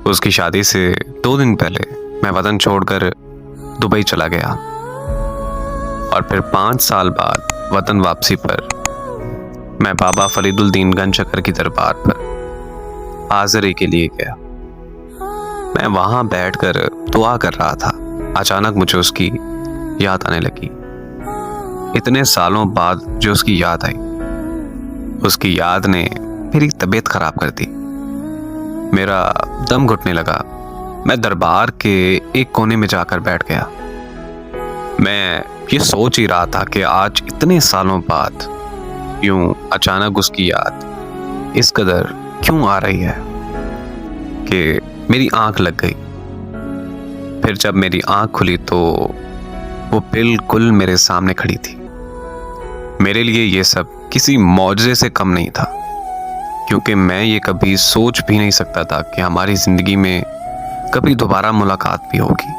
उसकी शादी से 2 दिन पहले मैं वतन छोड़कर दुबई चला गया और फिर 5 साल बाद वतन वापसी पर मैं बाबा फरीदुद्दीन गंजशकर की दरबार पर हाजिरी के लिए गया। मैं वहां बैठकर दुआ कर रहा था। अचानक मुझे उसकी याद आने लगी। इतने सालों बाद जो उसकी याद आई, उसकी याद ने मेरी तबीयत खराब कर दी। मेरा दम घुटने लगा। मैं दरबार के एक कोने में जाकर बैठ गया। मैं ये सोच ही रहा था कि आज इतने सालों बाद यूं अचानक उसकी याद इस कदर क्यों आ रही है कि मेरी आंख लग गई। फिर जब मेरी आंख खुली तो वो बिल्कुल मेरे सामने खड़ी थी। मेरे लिए ये सब किसी मौजज़े से कम नहीं था, क्योंकि मैं ये कभी सोच भी नहीं सकता था कि हमारी जिंदगी में कभी दोबारा मुलाकात भी होगी।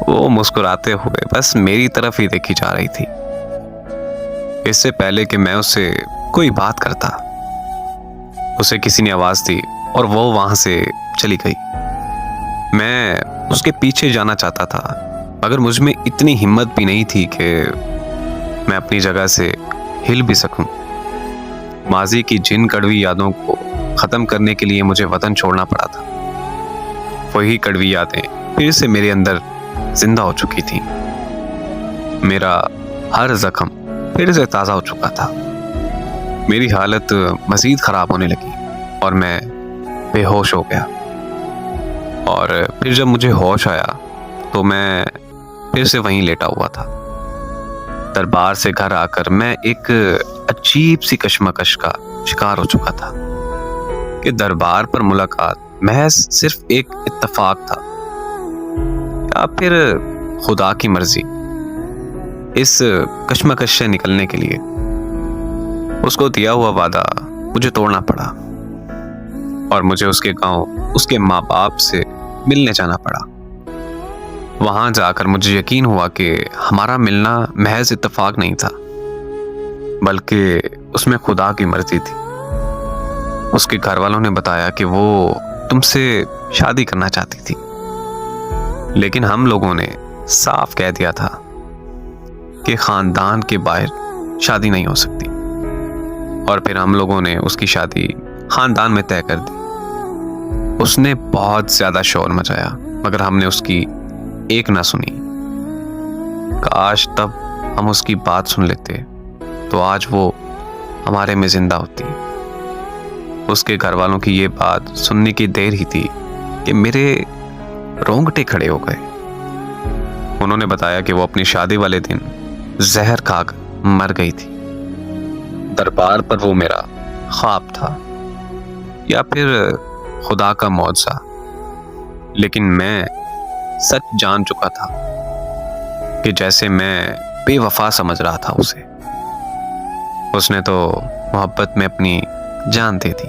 वो मुस्कुराते हुए बस मेरी तरफ ही देखी जा रही थी। इससे पहले कि मैं उससे कोई बात करता, उसे किसी ने आवाज दी और वो वहां से चली गई। मैं उसके पीछे जाना चाहता था, मगर मुझ में इतनी हिम्मत भी नहीं थी कि मैं अपनी जगह से हिल भी सकूं। माजी की जिन कड़वी यादों को खत्म करने के लिए मुझे वतन छोड़ना पड़ा था। वही कड़वी यादें फिर से मेरे अंदर जिंदा हो चुकी थी। मेरा हर जख्म फिर से ताज़ा हो चुका था। मेरी हालत मज़ीद ख़राब होने लगी और मैं बेहोश हो गया। और फिर जब मुझे होश आया तो मैं फिर से वहीं लेटा हुआ था। दरबार से घर आकर मैं एक अजीब सी कश्मकश का शिकार हो चुका था कि दरबार पर मुलाकात महज सिर्फ एक इत्तेफाक था या फिर खुदा की मर्जी। इस कश्मकश से निकलने के लिए उसको दिया हुआ वादा मुझे तोड़ना पड़ा और मुझे उसके गांव उसके माँ बाप से मिलने जाना पड़ा। वहां जाकर मुझे यकीन हुआ कि हमारा मिलना महज इत्तेफाक नहीं था, बल्कि उसमें खुदा की मर्जी थी। उसके घर वालों ने बताया कि वो तुमसे शादी करना चाहती थी, लेकिन हम लोगों ने साफ कह दिया था कि खानदान के बाहर शादी नहीं हो सकती। और फिर हम लोगों ने उसकी शादी खानदान में तय कर दी। उसने बहुत ज्यादा शोर मचाया, मगर हमने उसकी एक ना सुनी। काश तब हम उसकी बात सुन लेते तो आज वो हमारे में जिंदा होती। उसके घर वालों की ये बात सुनने की देर ही थी कि मेरे रोंगटे खड़े हो गए। उन्होंने बताया कि वो अपनी शादी वाले दिन जहर खाकर मर गई थी। दरबार पर वो मेरा ख्वाब था या फिर खुदा का मौजज़ा, लेकिन मैं सच जान चुका था कि जैसे मैं बेवफा समझ रहा था उसे, उसने तो मोहब्बत में अपनी जान दे दी।